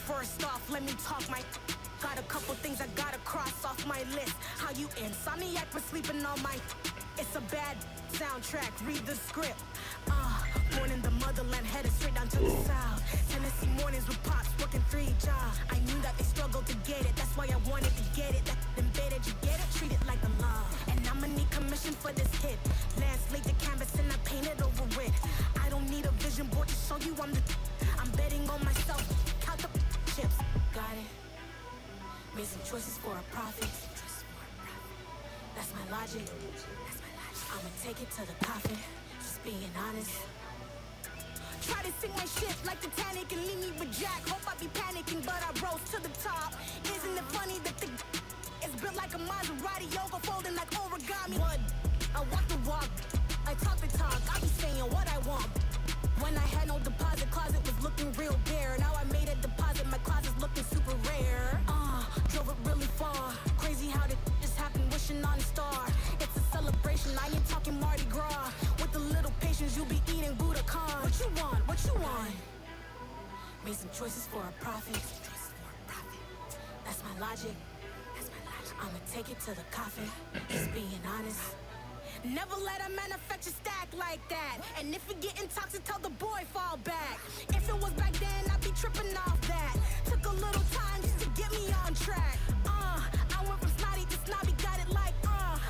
First off, let me talk my. Got a couple things I gotta cross off my list. How you insomniac for sleeping on my. It's a bad soundtrack, read the script. Born in the motherland, headed straight down to the south. Tennessee mornings with pops, working 3 jobs. I knew that they struggled to get it, that's why I wanted to get it. That embedded, you get it, treat it like a love. And I'ma need commission for this hit. Lance laid the canvas and I painted over it. I don't need a vision board to show you I'm betting on myself, count the chips. Got it. Made some choices for a profit. That's my logic. I'ma take it to the coffin. Just being honest. Try to sing my shit like Titanic and leave me with Jack. Hope I be panicking, but I rose to the top. Isn't it funny that the it's built like a Maserati, overfolding like origami? What? I walk the walk, I talk the talk. I be saying what I want. When I had no deposit, closet was looking real bare. Now I made a deposit, my closet's looking super rare. Drove it really far. Crazy how did this happen, wishing on a star. It's a celebration, I ain't talking Mardi Gras. With a little patience, you'll be eating Budokan. What you want? What you want? Made some choices for a profit. That's my logic. I'ma take it to the coffin. Just being honest. Never let a manufacture stack like that. And if it getting toxic, tell the boy fall back. If it was back then, I'd be tripping off that. Took a little time just to get me on track. I went from snotty to snobby, got it like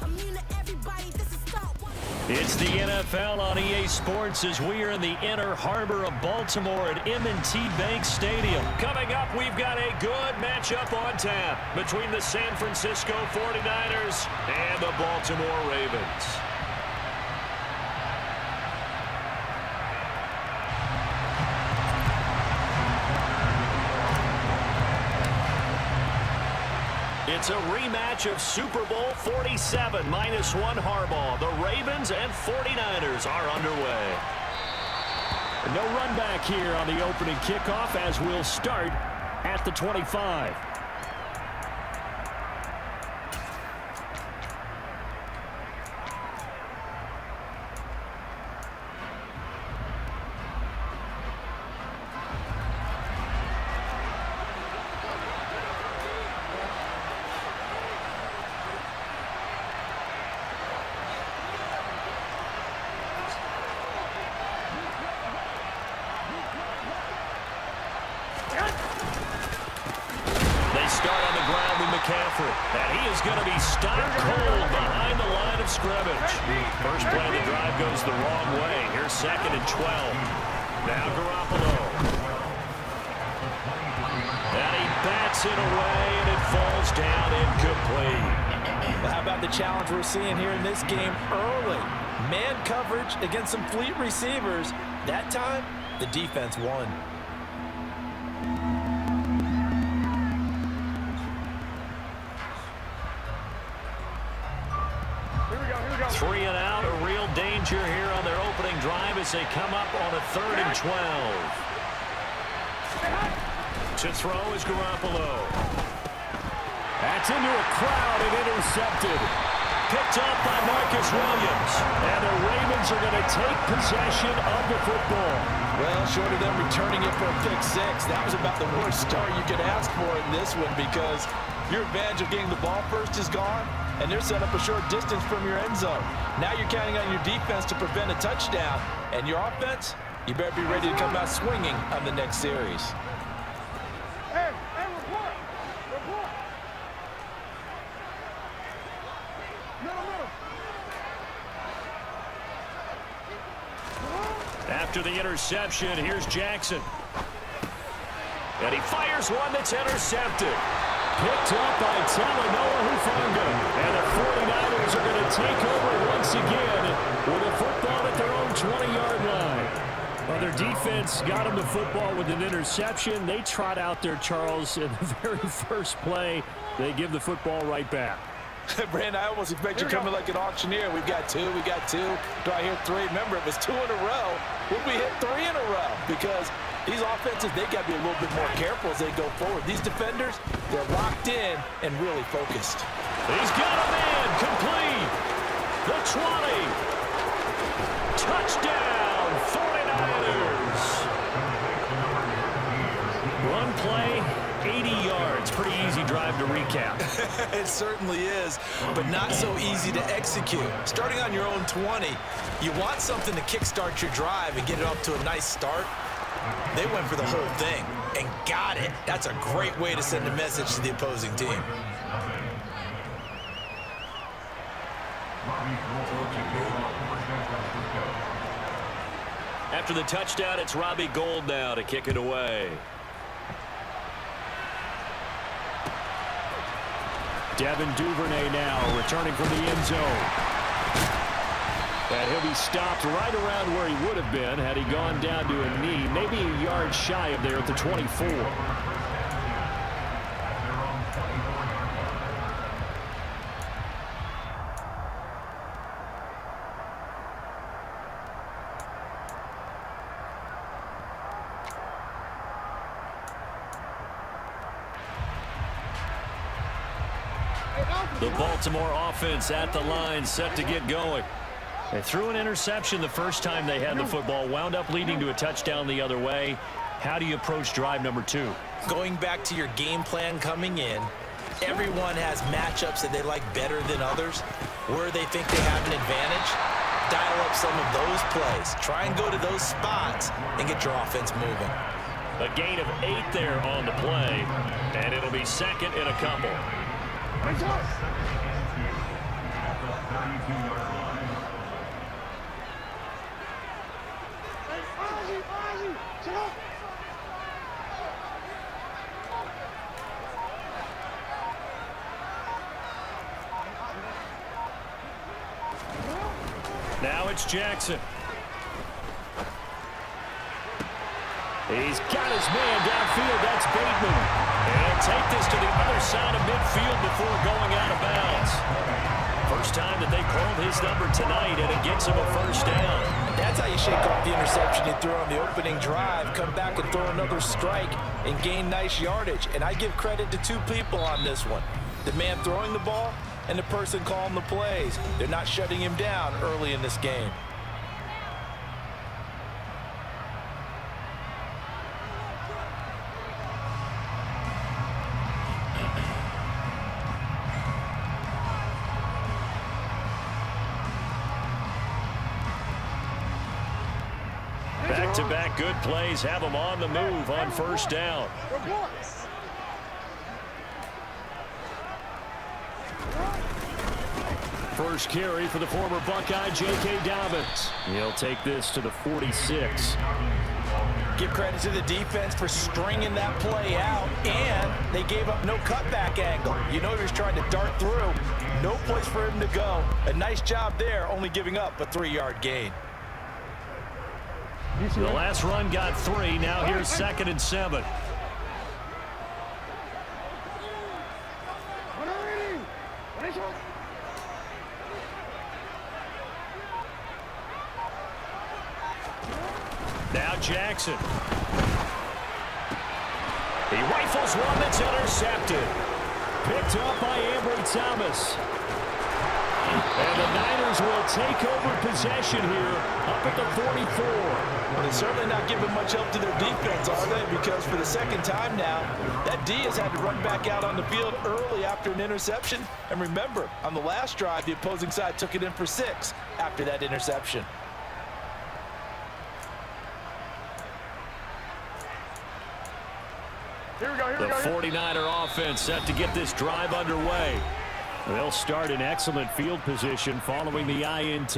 immune to everybody. This is start one. It's the NFL on EA Sports as we are in the inner harbor of Baltimore at M&T Bank Stadium. Coming up, we've got a good matchup on tap between the San Francisco 49ers and the Baltimore Ravens. It's a rematch of Super Bowl 47 -1 Harbaugh. The Ravens and 49ers are underway. No run back here on the opening kickoff as we'll start at the 25. And he is going to be stopped cold behind the line of scrimmage. First play of the drive goes the wrong way. Here's 2nd and 12. Now Garoppolo. And he bats it away, and it falls down incomplete. Well, how about the challenge we're seeing here in this game early? Man coverage against some fleet receivers. That time, the defense won. 3 and out, a real danger here on their opening drive as they come up on a 3rd and 12. To throw is Garoppolo. That's into a crowd and intercepted. Picked up by Marcus Williams. And the Ravens are going to take possession of the football. Well, short of them returning it for a pick 6, that was about the worst start you could ask for in this one because your advantage of getting the ball first is gone, and they're set up a short distance from your end zone. Now you're counting on your defense to prevent a touchdown, and your offense, you better be ready to come out swinging on the next series. After the interception, here's Jackson. And he fires one that's intercepted. Picked up by Talanoa Hufanga. And the 49ers are going to take over once again with a football at their own 20-yard line. Well, their defense got them the football with an interception. They trot out there, Charles, in the very first play. They give the football right back. Brandon, I almost expect you coming like an auctioneer. We've got two. Do I hear 3? Remember, it was 2 in a row. Would we hit 3 in a row? Because these offenses, they got to be a little bit more careful as they go forward. These defenders, they're locked in and really focused. He's got a man complete. The 20. Touchdown, 49ers. One play, 80 yards. Pretty easy drive to recap. It certainly is, but not so easy to execute. Starting on your own 20, you want something to kickstart your drive and get it off to a nice start. They went for the whole thing and got it. That's a great way to send a message to the opposing team. After the touchdown, it's Robbie Gould now to kick it away. Devin Duvernay now returning from the end zone. And he'll be stopped right around where he would have been had he gone down to a knee, maybe a yard shy of there at the 24. The Baltimore offense at the line, set to get going. They threw an interception the first time they had the football, wound up leading to a touchdown the other way. How do you approach drive number 2? Going back to your game plan coming in, everyone has matchups that they like better than others. Where they think they have an advantage, dial up some of those plays. Try and go to those spots and get your offense moving. A gain of 8 there on the play, and it'll be second and a couple. Now it's Jackson. He's got his man downfield. That's Bateman. And take this to the other side of midfield before going out of bounds. First time that they called his number tonight, and it gets him a first down. That's how you shake off the interception he threw on the opening drive, come back and throw another strike and gain nice yardage. And I give credit to 2 people on this one. The man throwing the ball and the person calling the plays. They're not shutting him down early in this game. Back-to-back good plays have them on the move on first down. First carry for the former Buckeye, J.K. Dobbins. He'll take this to the 46. Give credit to the defense for stringing that play out, and they gave up no cutback angle. You know he was trying to dart through. No place for him to go. A nice job there, only giving up a 3-yard gain. The last run got 3. Now here's 2nd and 7. Now Jackson. He rifles one that's intercepted. Picked up by Ambry Thomas. And the Niners will take over possession here up at the 44. Well, they're certainly not giving much help to their defense, are they? Because for the second time now, that D has had to run back out on the field early after an interception. And remember, on the last drive, the opposing side took it in for 6 after that interception. The 49er offense set to get this drive underway. They'll start in excellent field position following the INT.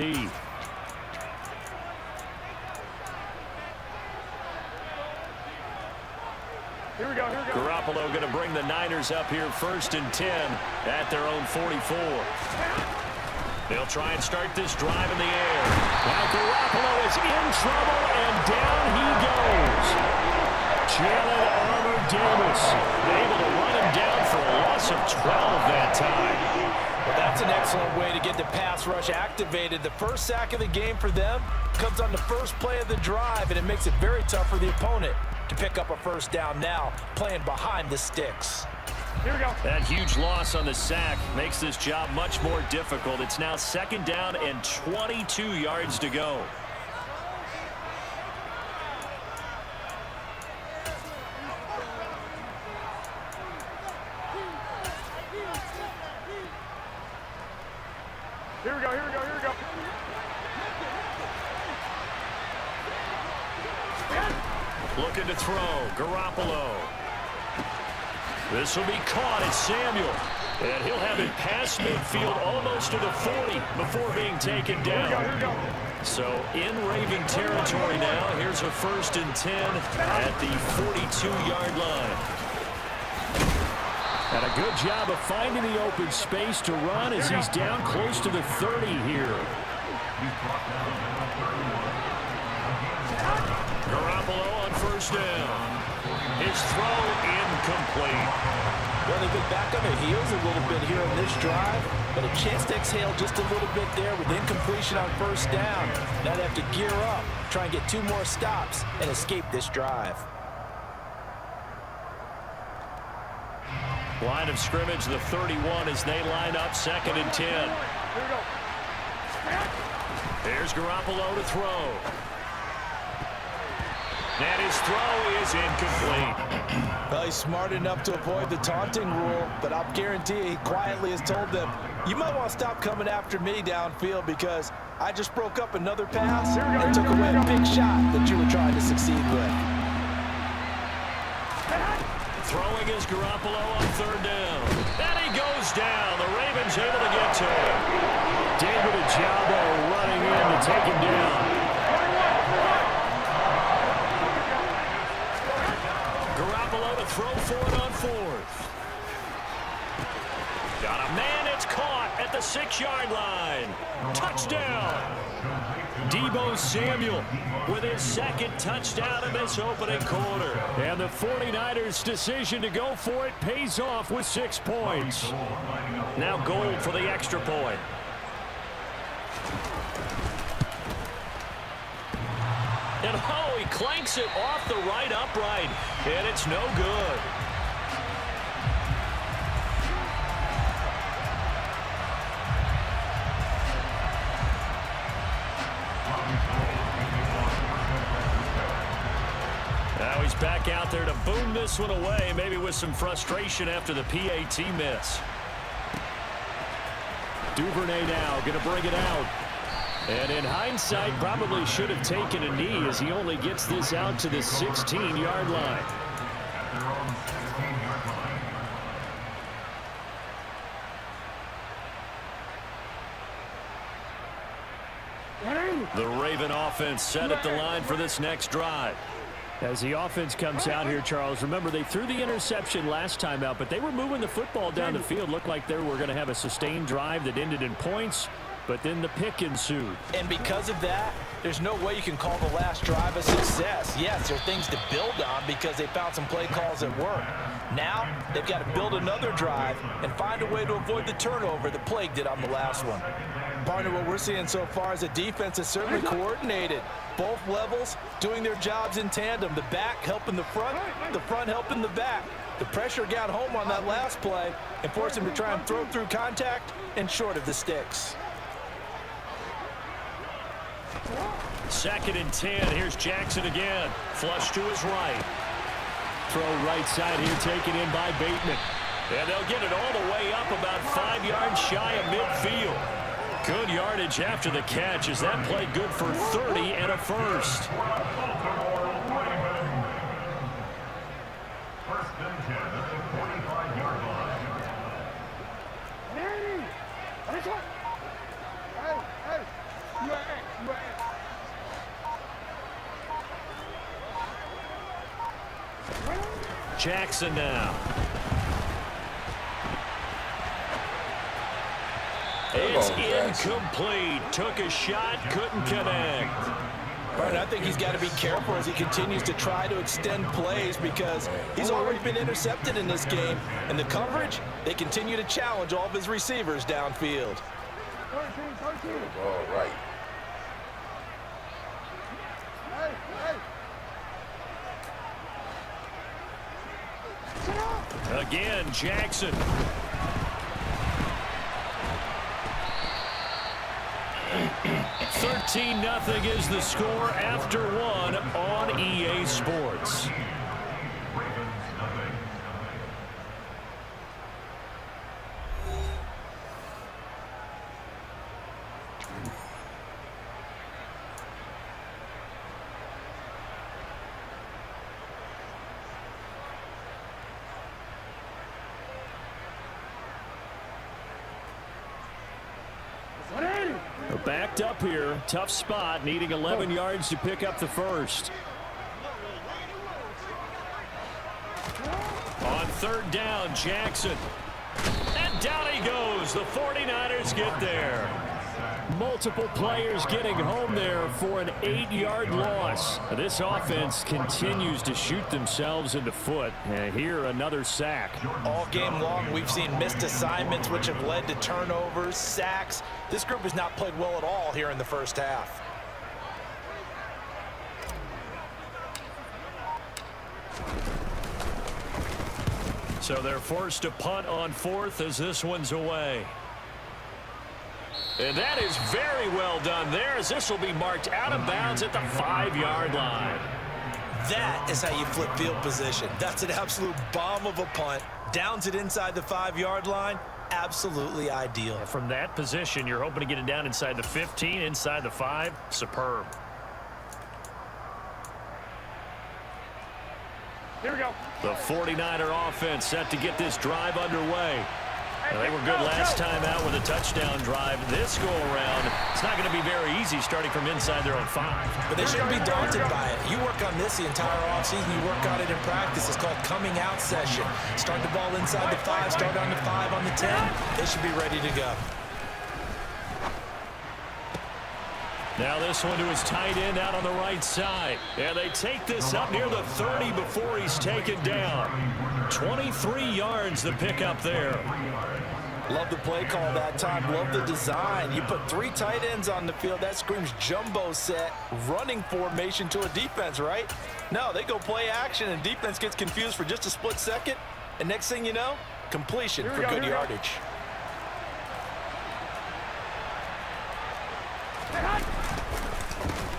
Here we go. Garoppolo going to bring the Niners up here 1st and 10 at their own 44. They'll try and start this drive in the air. Now Garoppolo is in trouble, and down he goes. Jalen Armour-Davis able to run him down for a loss of 12 that time. Well, that's an excellent way to get the pass rush activated. The first sack of the game for them comes on the first play of the drive, and it makes it very tough for the opponent to pick up a first down now, playing behind the sticks. Here we go. That huge loss on the sack makes this job much more difficult. It's now 2nd down and 22 yards to go. Looking to throw, Garoppolo. This will be caught. It's Samuel. And he'll have it past midfield almost to the 40 before being taken down. So in Raven territory now. Here's a 1st and 10 at the 42-yard line. And a good job of finding the open space to run as he's down close to the 30 here. Garoppolo on 1st down. His throw incomplete. Well, they've been back on their heels a little bit here on this drive, but a chance to exhale just a little bit there with incompletion on 1st down. Now they have to gear up, try and get 2 more stops, and escape this drive. Line of scrimmage, the 31 as they line up 2nd and 10. There's Garoppolo to throw. And his throw is incomplete. Well, he's smart enough to avoid the taunting rule, but I'll guarantee he quietly has told them, you might want to stop coming after me downfield because I just broke up another pass and took away a big shot that you were trying to succeed with. Throwing is Garoppolo on 3rd down. And he goes down. The Ravens able to get to him. David Ojabo running in to take him down. Garoppolo to throw for it on 4th. Got a man. It's caught at the 6-yard line. Touchdown. Deebo Samuel with his 2nd touchdown in this opening quarter. And the 49ers' decision to go for it pays off with 6 points. Now Gold for the extra point. And oh, he clanks it off the right upright. And it's no good. Now he's back out there to boom this one away, maybe with some frustration after the PAT miss. Duvernay now going to bring it out. And in hindsight, probably should have taken a knee as he only gets this out to the 16-yard line. The Raven offense set at the line for this next drive. As the offense comes out here, Charles, remember they threw the interception last time out, but they were moving the football down the field. Looked like they were going to have a sustained drive that ended in points, but then the pick ensued. And because of that, there's no way you can call the last drive a success. Yes, there are things to build on because they found some play calls that work. Now, they've got to build another drive and find a way to avoid the turnover that plagued it on the last one. Partner, what we're seeing so far is a defense that's certainly coordinated. Both levels doing their jobs in tandem. The back helping the front helping the back. The pressure got home on that last play and forced him to try and throw through contact and short of the sticks. 2nd and 10. Here's Jackson again. Flush to his right. Throw right side here taken in by Bateman. And they'll get it all the way up about 5 yards shy of midfield. Good yardage after the catch as that played good for 30 and a first. Jackson now. It's incomplete. Took a shot, couldn't connect. Right, I think he's got to be careful as he continues to try to extend plays because he's already been intercepted in this game. And the coverage, they continue to challenge all of his receivers downfield. All right. Again, Jackson. $13-0 is the score after one on EA Sports. backed up here. Tough spot, needing 11 yards to pick up the first. On third down, Jackson. And down he goes. The 49ers get there. Multiple players getting home there for an 8-yard loss. This offense continues to shoot themselves in the foot. And here, another sack. All game long, we've seen missed assignments, which have led to turnovers, sacks. This group has not played well at all here in the first half. So they're forced to punt on fourth as this one's away. And that is very well done there, as this will be marked out of bounds at the 5-yard line. That is how you flip field position. That's an absolute bomb of a punt. Downs it inside the 5-yard line. Absolutely ideal. From that position, you're hoping to get it down inside the 15, inside the 5. Superb. Here we go. The 49er offense set to get this drive underway. Now, they were good last time out with a touchdown drive. This go-around, it's not going to be very easy starting from inside their own 5. But they shouldn't be daunted by it. You work on this the entire offseason. You work on it in practice. It's called coming out session. Start the ball inside the 5, start on the 5, on the 10. They should be ready to go. Now this one to his tight end out on the right side. And they take this up near the 30 before he's taken down. 23 yards the pickup there. Love the play call that time. Love the design. You put 3 tight ends on the field. That screams jumbo set, running formation to a defense, right? No, they go play action, and defense gets confused for just a split second. And next thing you know, completion for good yardage.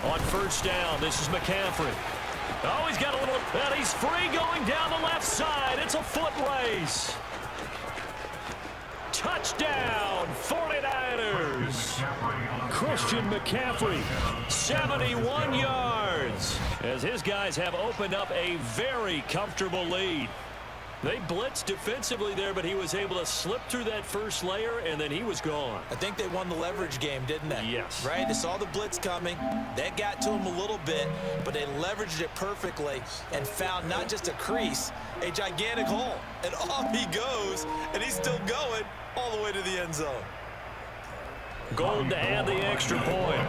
On first down, this is McCaffrey. Oh, he's got a little, and he's free going down the left side. It's a foot race. Touchdown, 49ers. Christian McCaffrey, 71 yards, as his guys have opened up a very comfortable lead. They blitzed defensively there, but he was able to slip through that first layer, and then he was gone. I think they won the leverage game, didn't they? Yes. Right? They saw the blitz coming. That got to him a little bit, but they leveraged it perfectly and found not just a crease, a gigantic hole. And off he goes, and he's still going all the way to the end zone. Gold to add the extra point.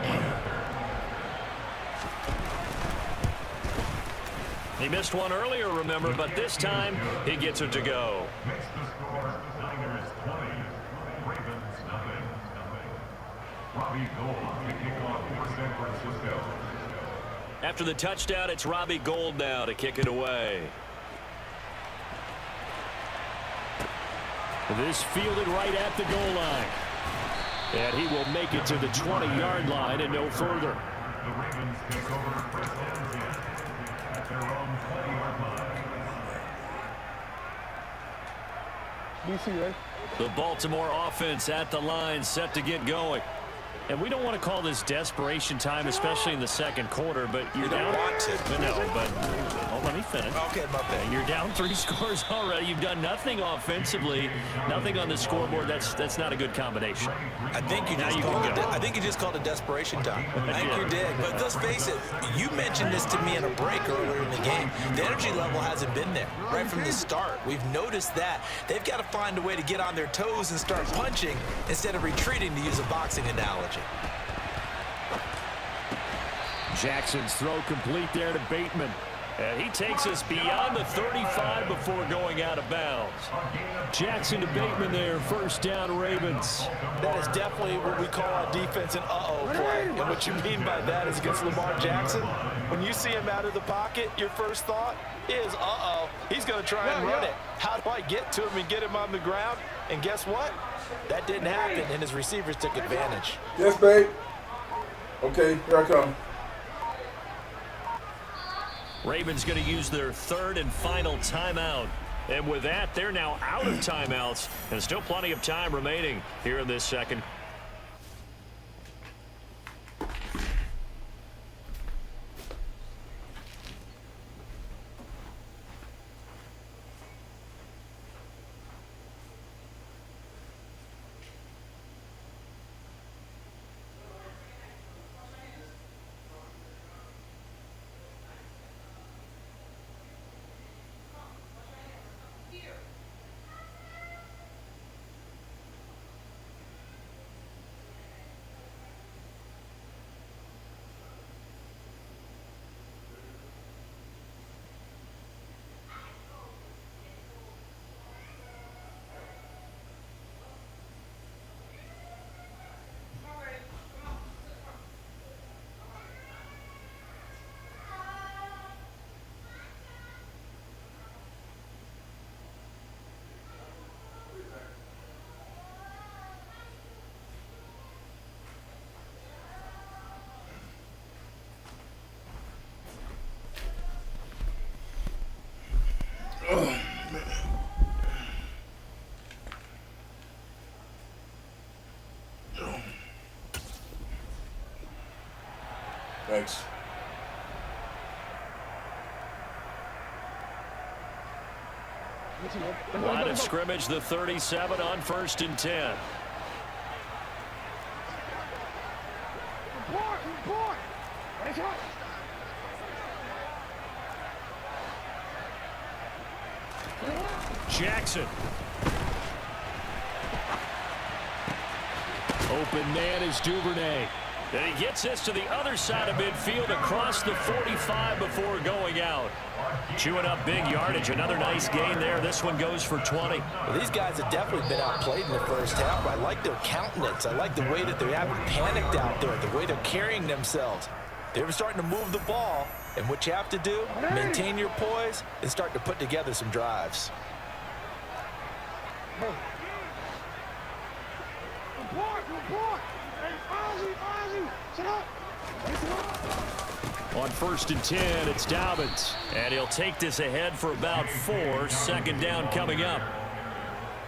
He missed one earlier, remember, but this time he gets it to go. Next to score, Niners 20, Ravens nothing. Robbie Gould to kick off for San Francisco. After the touchdown, it's Robbie Gould now to kick it away. This fielded right at the goal line. And he will make it to the 20-yard line and no further. The Ravens take over first and 10 at their own 20-yard line. DC, right? The Baltimore offense at the line, set to get going. And we don't want to call this desperation time, especially in the second quarter, but you're down. Want to. No, but let me finish. Okay, my bad. You're down 3 scores already. You've done nothing offensively, nothing on the scoreboard. That's not a good combination. I think you just called it desperation time. I think you did. But let's face it, you mentioned this to me in a break earlier in the game. The energy level hasn't been there right from the start. We've noticed that. They've got to find a way to get on their toes and start punching instead of retreating, to use a boxing analogy. Jackson's throw complete there to Bateman. And he takes us beyond the 35 before going out of bounds. Jackson to Bateman there, first down Ravens. That is definitely what we call a defense an uh-oh play. And what you mean by that is against Lamar Jackson, when you see him out of the pocket, your first thought is, uh-oh, he's going to try and run it. How do I get to him and get him on the ground? And guess what? That didn't happen, and his receivers took advantage. Yes, babe. Okay, here I come. Ravens going to use their third and final timeout. And with that, they're now out of timeouts. And still plenty of time remaining here in this second. Thanks. Line of scrimmage, the 37 on 1st and 10. Jackson. Open man is Duvernay. And he gets this to the other side of midfield across the 45 before going out. Chewing up big yardage. Another nice gain there. This one goes for 20. Well, these guys have definitely been outplayed in the first half. I like their countenance. I like the way that they haven't panicked out there, the way they're carrying themselves. They're starting to move the ball, and what you have to do, maintain your poise and start to put together some drives. On 1st and 10, it's Dobbins. And he'll take this ahead for about 4. 2nd down coming up.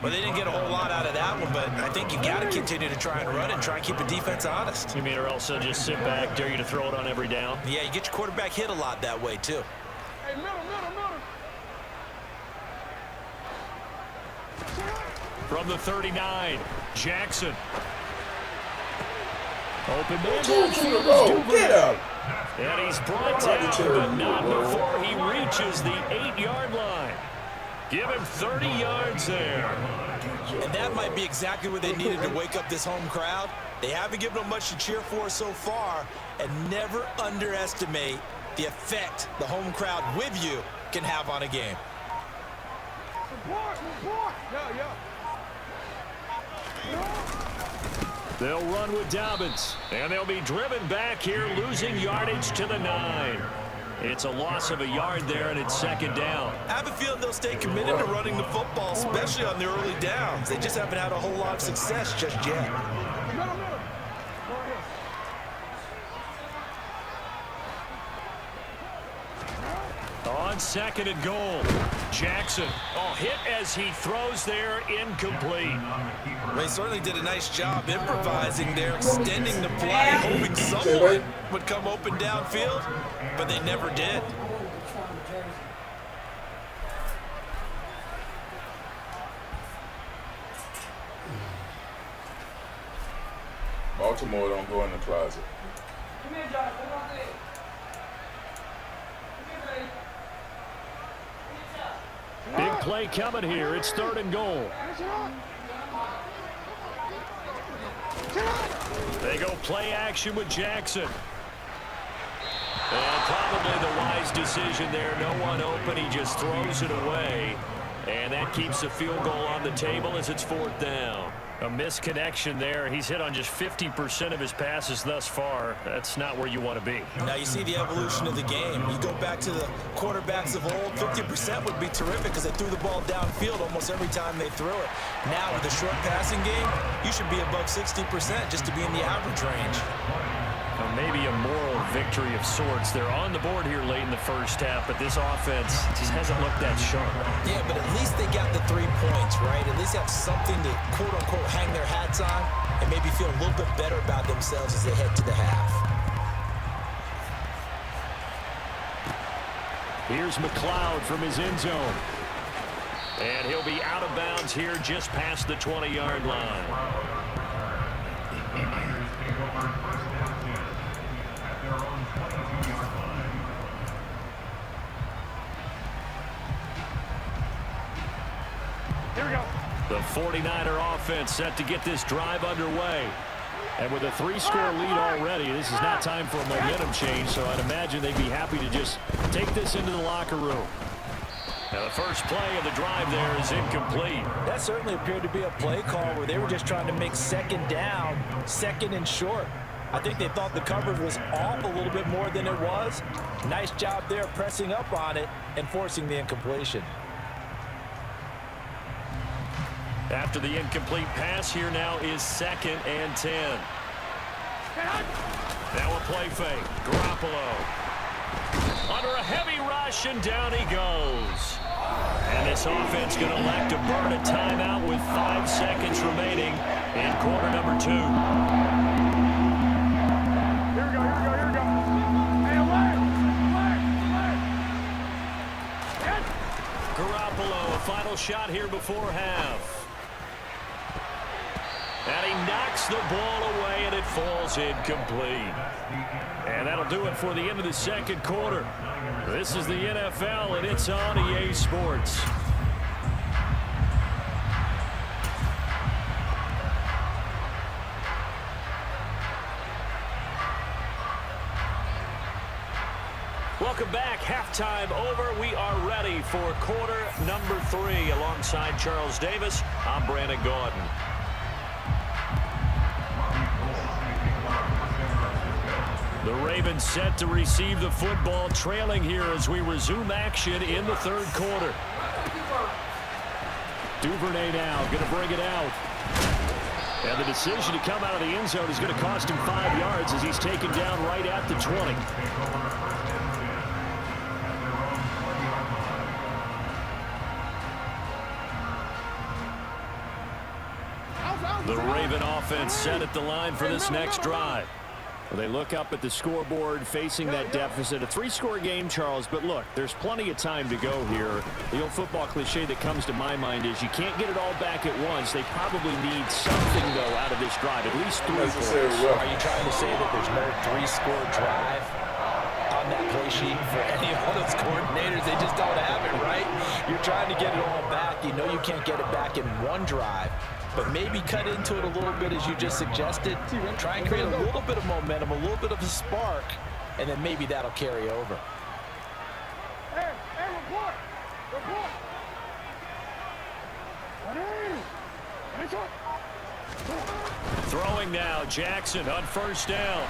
Well, they didn't get a whole lot out of that one, but I think you got to continue to try and run and try and keep the defense honest. You mean or else they'll just sit back, dare you to throw it on every down? Yeah, you get your quarterback hit a lot that way, too. Hey, middle. From the 39, Jackson. Open man. Get up. And he's brought down, but not before he reaches the 8-yard line. Give him 30 yards there. And that might be exactly what they needed to wake up this home crowd. They haven't given them much to cheer for so far, and never underestimate the effect the home crowd with you can have on a game. They'll run with Dobbins, and they'll be driven back here, losing yardage to the 9. It's a loss of a yard there, and it's 2nd down. I have a feeling they'll stay committed to running the football, especially on the early downs. They just haven't had a whole lot of success just yet. On 2nd and goal, Jackson. Oh, hit as he throws there, incomplete. They certainly did a nice job improvising there, extending the play, hoping someone would come open downfield, but they never did. Baltimore don't go in the closet. Big play coming here. It's 3rd and goal. They go play action with Jackson. And probably the wise decision there. No one open. He just throws it away. And that keeps the field goal on the table as it's 4th down. A misconnection there. He's hit on just 50% of his passes thus far. That's not where you want to be. Now you see the evolution of the game. You go back to the quarterbacks of old, 50% would be terrific because they threw the ball downfield almost every time they threw it. Now with the short passing game, you should be above 60% just to be in the average range. Maybe a moral victory of sorts. They're on the board here late in the first half, but this offense just hasn't looked that sharp. Yeah, but at least they got the 3 points, right? At least have something to, quote-unquote, hang their hats on and maybe feel a little bit better about themselves as they head to the half. Here's McLeod from his end zone. And he'll be out of bounds here just past the 20-yard line. Here we go. The 49er offense set to get this drive underway. And with a 3-score lead already, this is not time for a momentum change, so I'd imagine they'd be happy to just take this into the locker room. Now the first play of the drive there is incomplete. That certainly appeared to be a play call where they were just trying to make 2nd down, 2nd and short. I think they thought the coverage was off a little bit more than it was. Nice job there pressing up on it and forcing the incompletion. After the incomplete pass, here now is 2nd and 10. Now a play fake. Garoppolo. Under a heavy rush, and down he goes. And this offense going to elect to burn a timeout with 5 seconds remaining in quarter number 2. Here we go. Garoppolo, a final shot here before half. And he knocks the ball away, and it falls incomplete. And that'll do it for the end of the second quarter. This is the NFL, and it's on EA Sports. Welcome back. Halftime over. We are ready for quarter number 3. Alongside Charles Davis, I'm Brandon Gaudin. The Ravens set to receive the football, trailing here as we resume action in the third quarter. Duvernay now going to bring it out. And the decision to come out of the end zone is going to cost him 5 yards as he's taken down right at the 20. The Raven offense set at the line for this next drive. Well, they look up at the scoreboard facing that deficit. A 3-score game, Charles, but look, there's plenty of time to go here. The old football cliche that comes to my mind is you can't get it all back at once. They probably need something, though, out of this drive, at least 3 points. Are you trying to say that there's no 3-score drive on that play sheet for any of those coordinators? They just don't have it, right? You're trying to get it all back. You know you can't get it back in one drive. But maybe cut into it a little bit as you just suggested. Try and create a little bit of momentum, a little bit of a spark, and then maybe that'll carry over. Hey, report! Throwing now, Jackson on first down.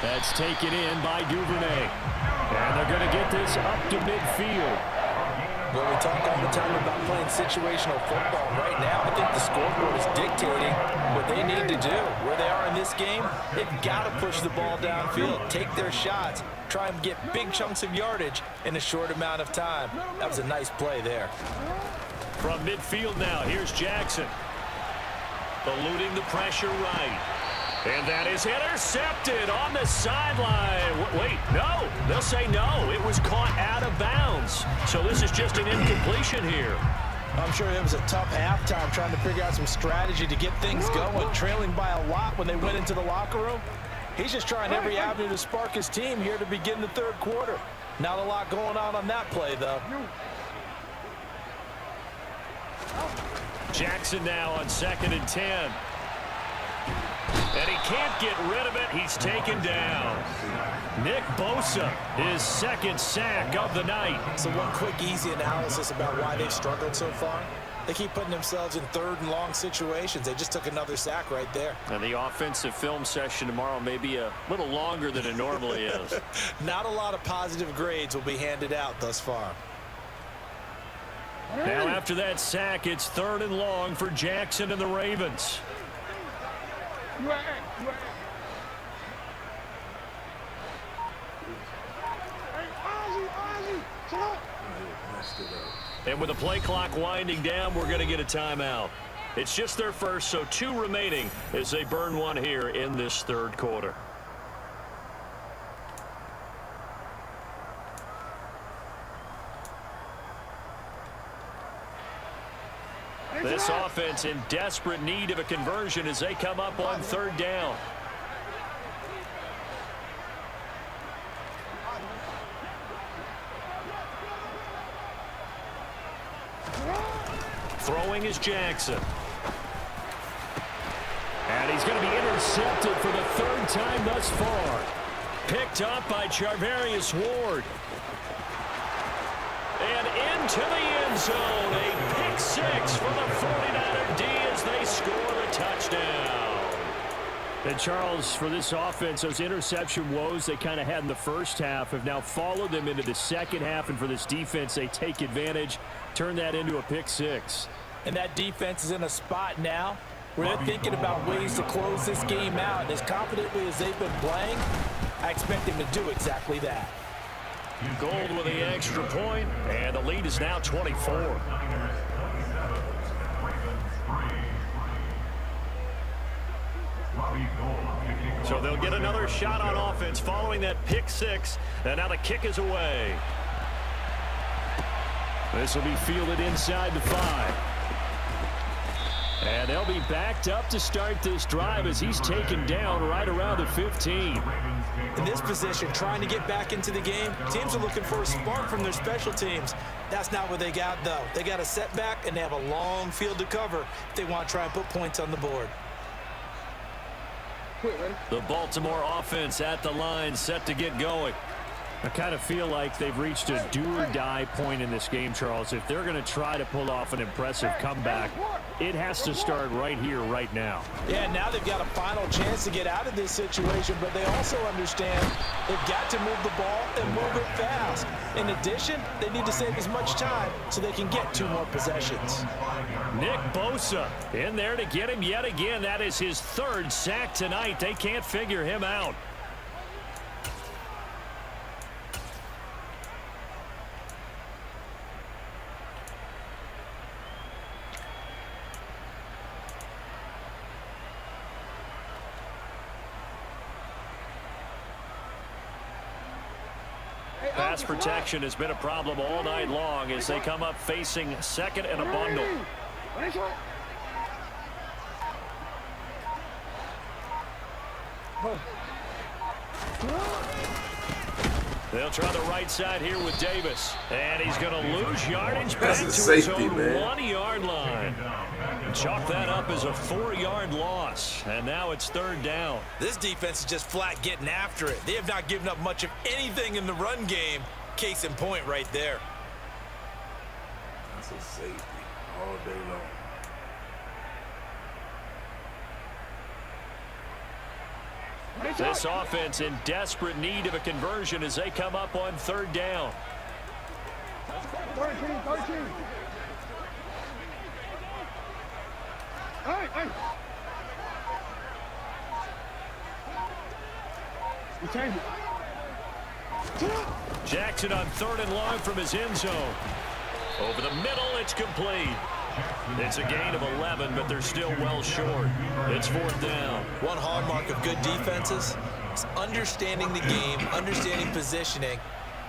That's taken in by Duvernay. And they're going to get this up to midfield. Well, we talk all the time about playing situational football. Right now, I think the scoreboard is dictating what they need to do. Where they are in this game, they've got to push the ball downfield, take their shots, try and get big chunks of yardage in a short amount of time. That was a nice play there. From midfield now, here's Jackson. Eluding the pressure right. And that is intercepted on the sideline. Wait, no. They'll say no. It was caught out of bounds. So this is just an incompletion here. I'm sure it was a tough halftime trying to figure out some strategy to get things going, trailing by a lot when they went into the locker room. He's just trying every avenue to spark his team here to begin the third quarter. Not a lot going on that play, though. Jackson now on 2nd and 10. And he can't get rid of it. He's taken down. Nick Bosa, his 2nd sack of the night. So one quick, easy analysis about why they've struggled so far. They keep putting themselves in 3rd and long situations. They just took another sack right there. And the offensive film session tomorrow may be a little longer than it normally is. Not a lot of positive grades will be handed out thus far. Now after that sack, it's 3rd and long for Jackson and the Ravens. And with the play clock winding down, we're going to get a timeout. It's just their first, so 2 remaining as they burn one here in this third quarter. This offense in desperate need of a conversion as they come up on 3rd down. Throwing is Jackson. And he's going to be intercepted for the 3rd time thus far. Picked up by Charvarius Ward. And into the end zone. A pick 6 for the 49er D as they score the touchdown. And Charles, for this offense, those interception woes they kind of had in the first half have now followed them into the second half. And for this defense, they take advantage, turn that into a pick 6. And that defense is in a spot now where they're thinking about ways to close this game out. And as confidently as they've been playing, I expect them to do exactly that. Gold with the extra point, and the lead is now 24. So they'll get another shot on offense following that pick 6, and now the kick is away. This will be fielded inside the 5. And they'll be backed up to start this drive as he's taken down right around the 15. In this position, trying to get back into the game, teams are looking for a spark from their special teams. That's not what they got, though. They got a setback, and they have a long field to cover if they want to try and put points on the board. The Baltimore offense at the line, set to get going. I kind of feel like they've reached a do-or-die point in this game, Charles. If they're going to try to pull off an impressive comeback, it has to start right here, right now. Yeah, now they've got a final chance to get out of this situation, but they also understand they've got to move the ball and move it fast. In addition, they need to save as much time so they can get 2 more possessions. Nick Bosa in there to get him yet again. That is his 3rd sack tonight. They can't figure him out. Pass protection has been a problem all night long as they come up facing 2nd and a bundle. They'll try the right side here with Davis. And he's going to lose yardage back to his own 1-yard line. Chalk that up as a 4-yard loss. And now it's 3rd down. This defense is just flat getting after it. They have not given up much of anything in the run game. Case in point right there. That's a safety all day long. This offense in desperate need of a conversion as they come up on 3rd down. 13. Hey. You change it. Jackson on 3rd and long from his end zone. Over the middle, it's complete. It's a gain of 11, but they're still well short. It's 4th down. One hallmark of good defenses is understanding the game, understanding positioning,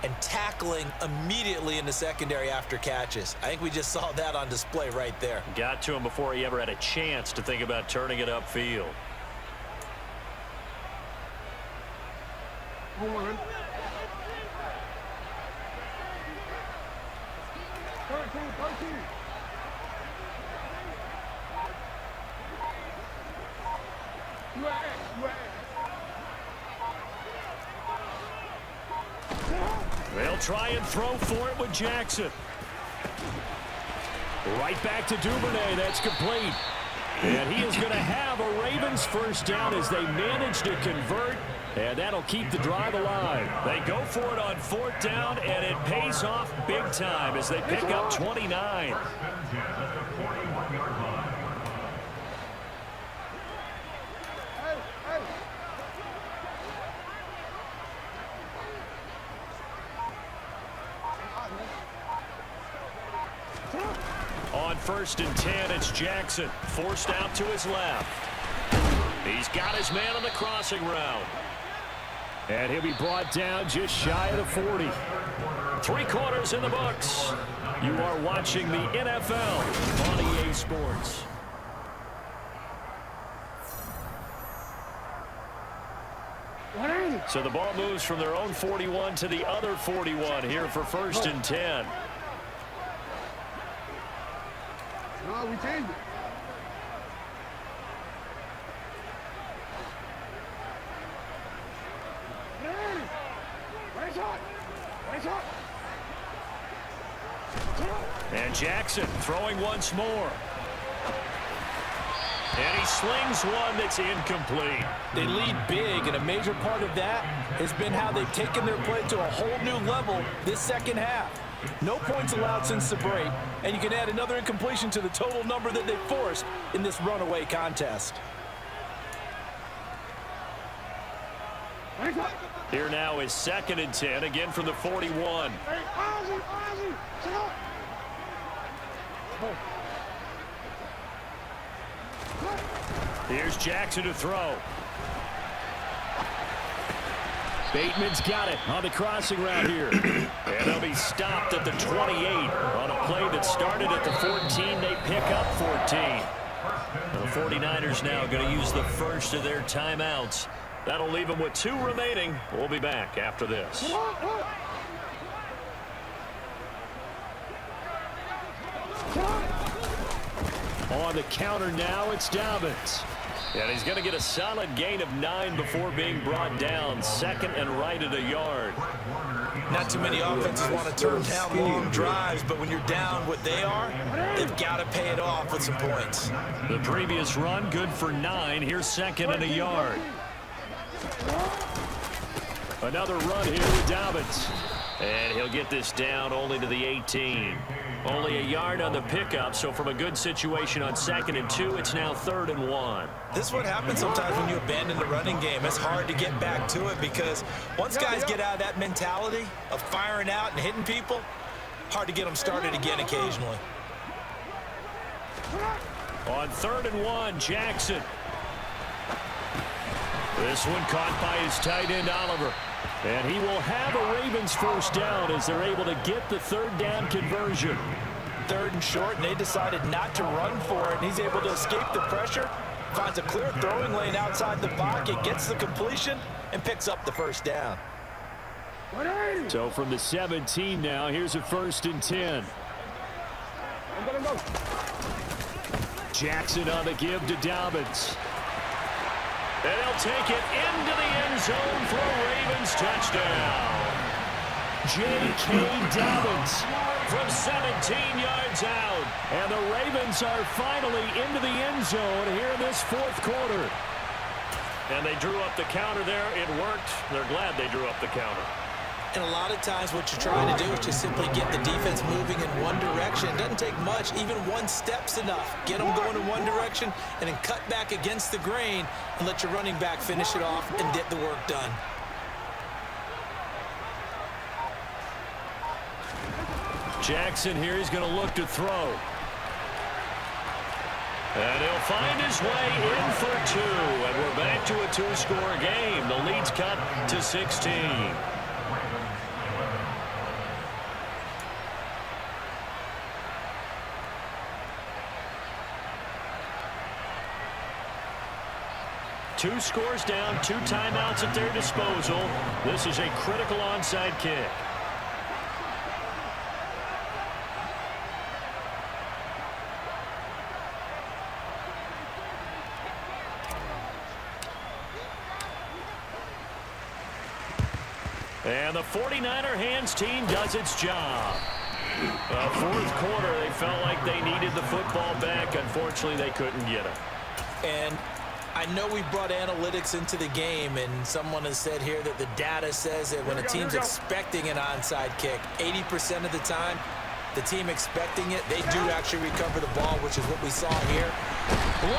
and tackling immediately in the secondary after catches. I think we just saw that on display right there. Got to him before he ever had a chance to think about turning it upfield. Hold on. 13. They'll try and throw for it with Jackson. Right back to Duvernay. That's complete. And he is going to have a Ravens 1st down as they manage to convert. And that'll keep the drive alive. They go for it on 4th down, and it pays off big time as they pick up 29. On 1st and 10, it's Jackson, forced out to his left. He's got his man on the crossing route. And he'll be brought down just shy of the 40. 3 quarters in the books. You are watching the NFL on EA Sports. So the ball moves from their own 41 to the other 41 here for 1st and 10. No, we changed it. And Jackson throwing once more. And he slings one that's incomplete. They lead big, and a major part of that has been how they've taken their play to a whole new level this 2nd half. No points allowed since the break, and you can add another incompletion to the total number that they forced in this runaway contest. Here now is 2nd and 10, again from the 41. Hey, Ozzy, sit up. Here's Jackson to throw. Bateman's got it on the crossing route here. And they'll be stopped at the 28 on a play that started at the 14. They pick up 14. The 49ers now going to use the first of their timeouts. That'll leave them with 2 remaining. We'll be back after this. On the counter now, it's Dobbins. And he's going to get a solid gain of 9 before being brought down. Second and right at a yard. Not too many offenses want to turn down long drives, but when you're down what they are, they've got to pay it off with some points. The previous run, good for 9. Here's second and a yard. Another run here with Dobbins. And he'll get this down only to the 18. Only a yard on the pickup, so from a good situation on 2nd and 2, it's now 3rd and 1. This is what happens sometimes when you abandon the running game. It's hard to get back to it because once guys get out of that mentality of firing out and hitting people, hard to get them started again occasionally. On 3rd and 1, Jackson. This one caught by his tight end, Oliver. And he will have a Ravens first down as they're able to get the 3rd down conversion. 3rd and short, and they decided not to run for it. And he's able to escape the pressure, finds a clear throwing lane outside the pocket, gets the completion, and picks up the first down. So from the 17 now, here's a 1st and 10. Jackson on the give to Dobbins. And he'll take it into the end zone for a Ravens touchdown. J.K. Dobbins from 17 yards out. And the Ravens are finally into the end zone here in this 4th quarter. And they drew up the counter there. It worked. They're glad they drew up the counter. And a lot of times what you're trying to do is just simply get the defense moving in one direction. It doesn't take much. Even one step's enough. Get them going in one direction and then cut back against the grain and let your running back finish it off and get the work done. Jackson here is going to look to throw. And he'll find his way in for 2. And we're back to a 2-score game. The lead's cut to 16. Two scores down, 2 timeouts at their disposal. This is a critical onside kick. And the 49er hands team does its job. 4th quarter, they felt like they needed the football back. Unfortunately, they couldn't get it. And I know we brought analytics into the game, and someone has said here that the data says that when a team's expecting an onside kick, 80% of the time, the team expecting it, they do actually recover the ball, which is what we saw here.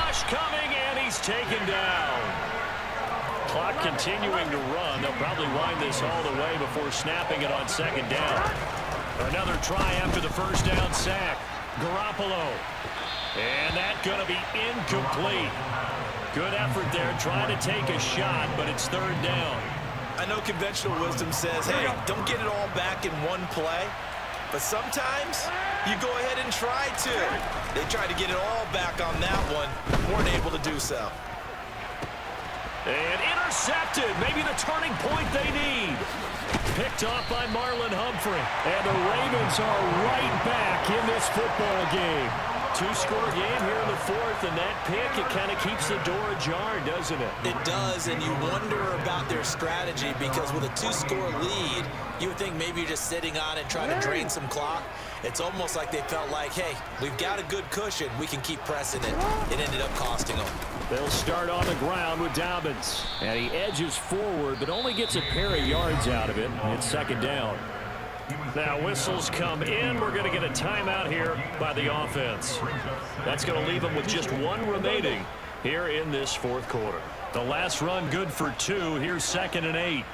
Rush coming, and he's taken down. Clock continuing to run. They'll probably wind this all the way before snapping it on 2nd down. Another try after the first down sack. Garoppolo. And that's going to be incomplete. Good effort there, trying to take a shot, but it's 3rd down. I know conventional wisdom says, hey, don't get it all back in one play. But sometimes you go ahead and try to. They tried to get it all back on that one. Weren't able to do so. And intercepted. Maybe the turning point they need. Picked off by Marlon Humphrey. And the Ravens are right back in this football game. 2-score game here in the 4th, and that pick, it kind of keeps the door ajar, doesn't it? It does, and you wonder about their strategy because with a 2-score lead, you would think maybe you're just sitting on it trying to drain some clock. It's almost like they felt like, hey, we've got a good cushion. We can keep pressing it. It ended up costing them. They'll start on the ground with Dobbins. And he edges forward, but only gets a pair of yards out of it. It's 2nd down. Now whistles come in. We're going to get a timeout here by the offense. That's going to leave them with just 1 remaining here in this 4th quarter. The last run good for 2. Here's 2nd and 8.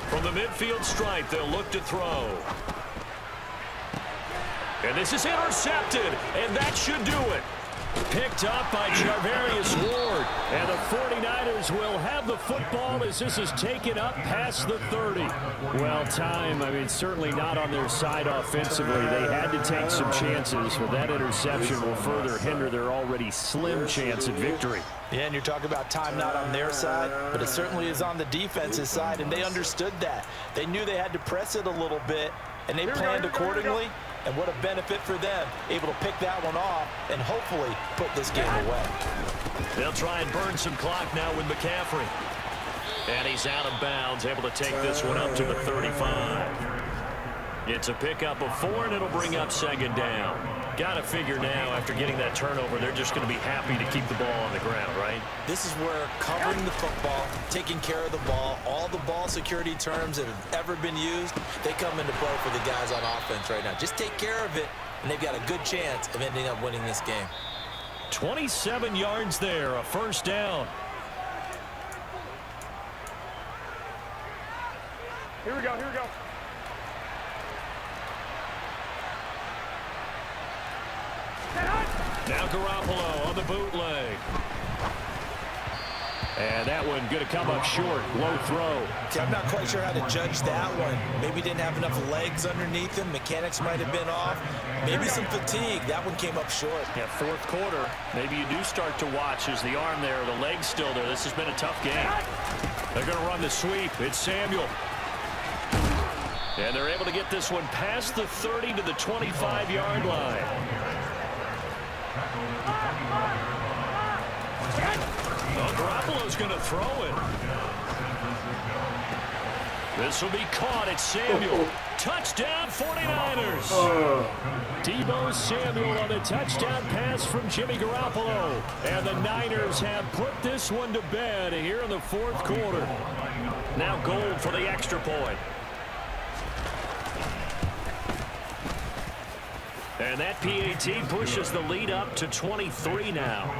From the midfield stripe, they'll look to throw. And this is intercepted, and that should do it. Picked up by Charvarius Ward. And the 49ers will have the football as this is taken up past the 30. Well, time, certainly not on their side offensively. They had to take some chances, but that interception will further hinder their already slim chance at victory. Yeah, and you're talking about time not on their side, but it certainly is on the defense's side, and they understood that. They knew they had to press it a little bit, and they planned accordingly. And what a benefit for them, able to pick that one off and hopefully put this game away. They'll try and burn some clock now with McCaffrey. And he's out of bounds, able to take this one up to the 35. It's a pickup of 4, and it'll bring up second down. Got to figure now, after getting that turnover, they're just going to be happy to keep the ball on the ground, right? This is where covering the football, taking care of the ball, all the ball security terms that have ever been used, they come into play for the guys on offense right now. Just take care of it, and they've got a good chance of ending up winning this game. 27 yards there, a first down. Here we go, here we go. Now Garoppolo on the bootleg. And that one going to come up short. Low throw. Okay, I'm not quite sure how to judge that one. Maybe didn't have enough legs underneath him. Mechanics might have been off. Maybe some fatigue. That one came up short. Yeah, fourth quarter. Maybe you do start to watch as the arm there, the leg's still there. This has been a tough game. They're going to run the sweep. It's Samuel. And they're able to get this one past the 30 to the 25-yard line. Well, Garoppolo's going to throw it. This will be caught. It's Samuel. Touchdown, 49ers. Deebo Samuel on the touchdown pass from Jimmy Garoppolo. And the Niners have put this one to bed here in the fourth quarter. Now Gold for the extra point. And that PAT pushes the lead up to 23 now.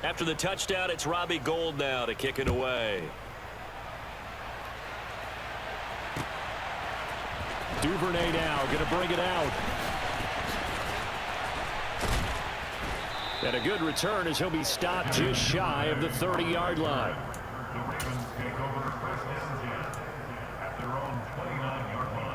After the touchdown, it's Robbie Gould now to kick it away. Duvernay now going to bring it out. And a good return as he'll be stopped just shy of the 30-yard line. The Ravens take over first and 10 at their own 29-yard line.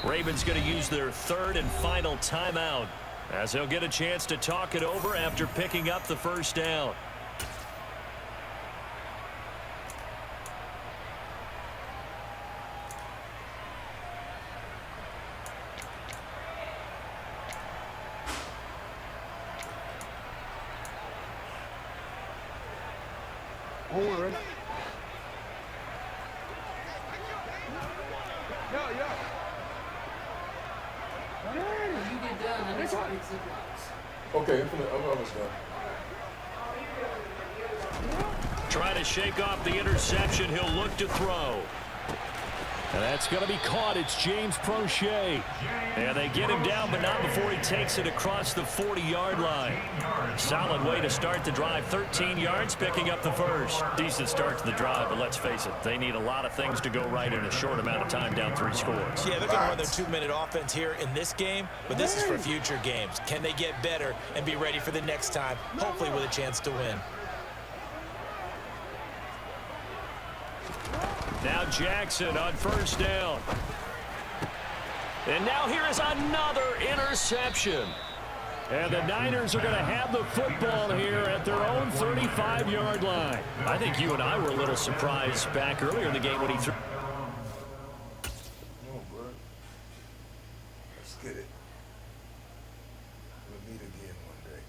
Ravens going to use their third and final timeout as they'll get a chance to talk it over after picking up the first down. Hold on, ready? Yeah. When you get done, I need some big zip lines. Okay, I'm almost done. Try to shake off the interception. He'll look to throw. And that's going to be caught. It's James Prochet. And they get him down, but not before he takes it across the 40-yard line. Solid way to start the drive. 13 yards, picking up the first. Decent start to the drive, but let's face it, they need a lot of things to go right in a short amount of time, down 3 scores. Yeah, they're going to run their 2-minute offense here in this game, but this is for future games. Can they get better and be ready for the next time, hopefully with a chance to win? Now Jackson on first down. And now here is another interception. And the Niners are going to have the football here at their own 35-yard line. I think you and I were a little surprised back earlier in the game when he threw. No, bro. Let's get it. We'll meet again one day.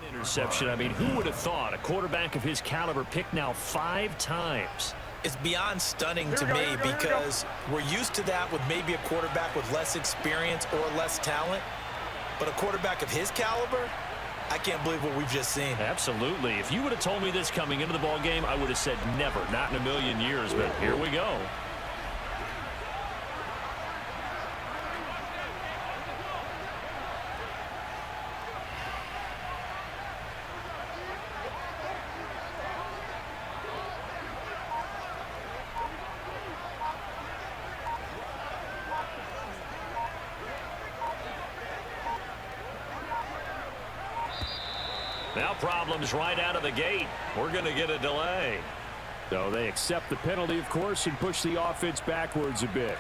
Interception. I mean, who would have thought a quarterback of his caliber picked now 5 times? It's beyond stunning to me because we're used to that with maybe a quarterback with less experience or less talent. But a quarterback of his caliber, I can't believe what we've just seen. Absolutely. If you would have told me this coming into the ball game, I would have said never, not in a million years. But here we go. Now problems right out of the gate. We're going to get a delay. So they accept the penalty, of course, and push the offense backwards a bit.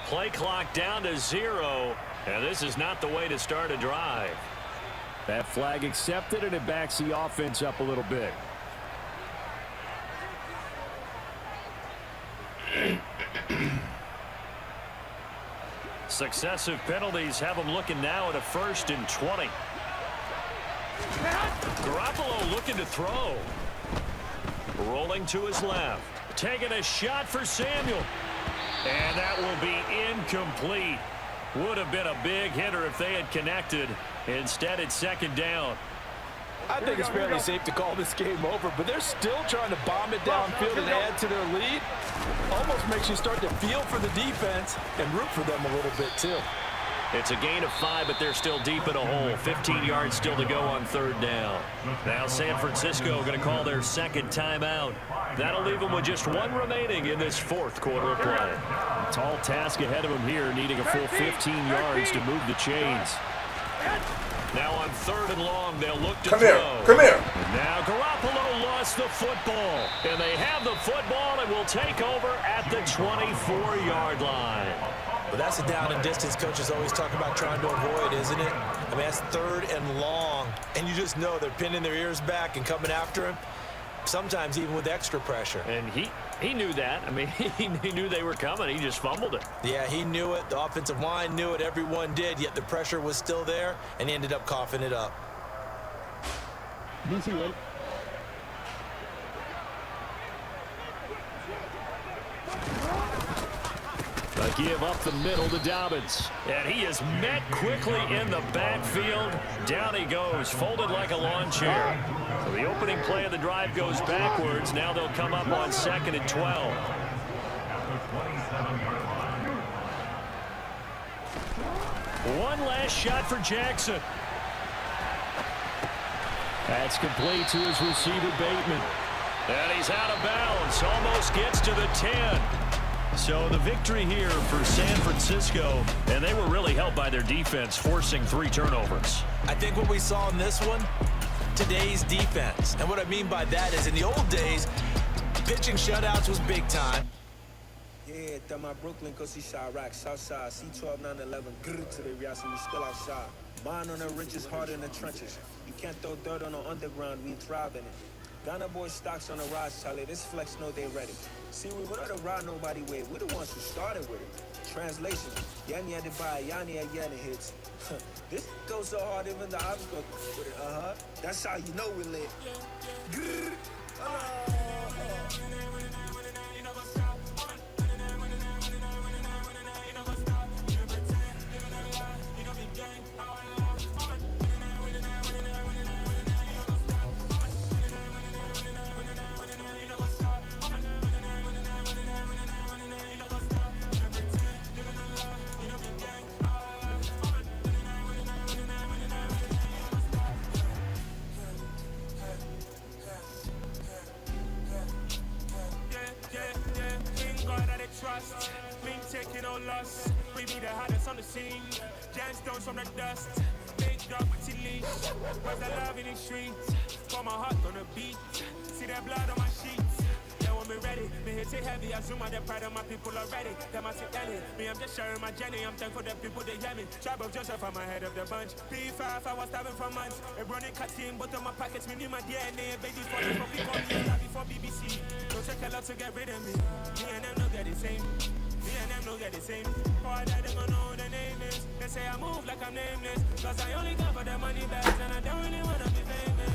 Play clock down to 0, and this is not the way to start a drive. That flag accepted, and it backs the offense up a little bit. Successive penalties have them looking now at a 1st and 20. Garoppolo looking to throw. Rolling to his left. Taking a shot for Samuel. And that will be incomplete. Would have been a big hitter if they had connected. Instead, it's 2nd down. I think it's fairly safe to call this game over, but they're still trying to bomb it downfield and add to their lead. Almost makes you start to feel for the defense and root for them a little bit, too. It's a gain of 5, but they're still deep in a hole. 15 yards still to go on 3rd down. Now San Francisco going to call their 2nd timeout. That'll leave them with just 1 remaining in this 4th quarter of play. Tall task ahead of them here, needing a full 15 yards to move the chains. Now on 3rd and long, they'll look to throw. Come here. Now Garoppolo lost the football, and they have the football and will take over at the 24-yard line. But that's a down and distance coaches always talk about trying to avoid, isn't it? I mean, that's 3rd and long, and you just know they're pinning their ears back and coming after him, sometimes even with extra pressure. And he knew that. I mean, he knew they were coming. He just fumbled it. Yeah, he knew it. The offensive line knew it. Everyone did, yet the pressure was still there, and he ended up coughing it up. DC, wait. A give up the middle to Dobbins. And he is met quickly in the backfield. Down he goes, folded like a lawn chair. So the opening play of the drive goes backwards. Now they'll come up on 2nd and 12. One last shot for Jackson. That's complete to his receiver, Bateman. And he's out of bounds. Almost gets to the 10. So the victory here for San Francisco, and they were really helped by their defense, forcing 3 turnovers. I think what we saw in this one, today's defense. And what I mean by that is in the old days, pitching shutouts was big time. Yeah, that my Brooklyn, cause he shot rock, Southside, C12, 911, grrr to the Rias, we still outside. Mine on the ridges, hard in the trenches. You can't throw dirt on the underground, we thrive in it. Ghana boys stocks on the rise, Charlie, this flex know they ready. See, we don't ride nobody with, we're the ones who started with it. Translation, Yani had to buy, Yani had Yani hits. This goes so hard, even the ops go with it. That's how you know we lit. Grrr. Trust, me taking no loss. We be the hottest on the scene. Gemstones from the dust. Big dog with your leash. Where's the love in the streets? Got my heart on the beat. See that blood on my sheets. Yeah, when we ready, me hit it heavy. I zoom out the pride of my people already. Them I sit Ellie. Me, I'm just sharing my journey. I'm thankful that people they hear me. Tribe of Joseph, I'm ahead of the bunch. P5, I was starving for months. A running cutting, but on my pockets, me need my DNA. Baby, for the people, before BBC. Don't take a lot to get rid of me. Me and them no get the same. Me and them no get the same. Boy, that they gon' know who the name is. They say I move like I'm nameless. Cause I only got for the money bags and I don't really wanna be famous.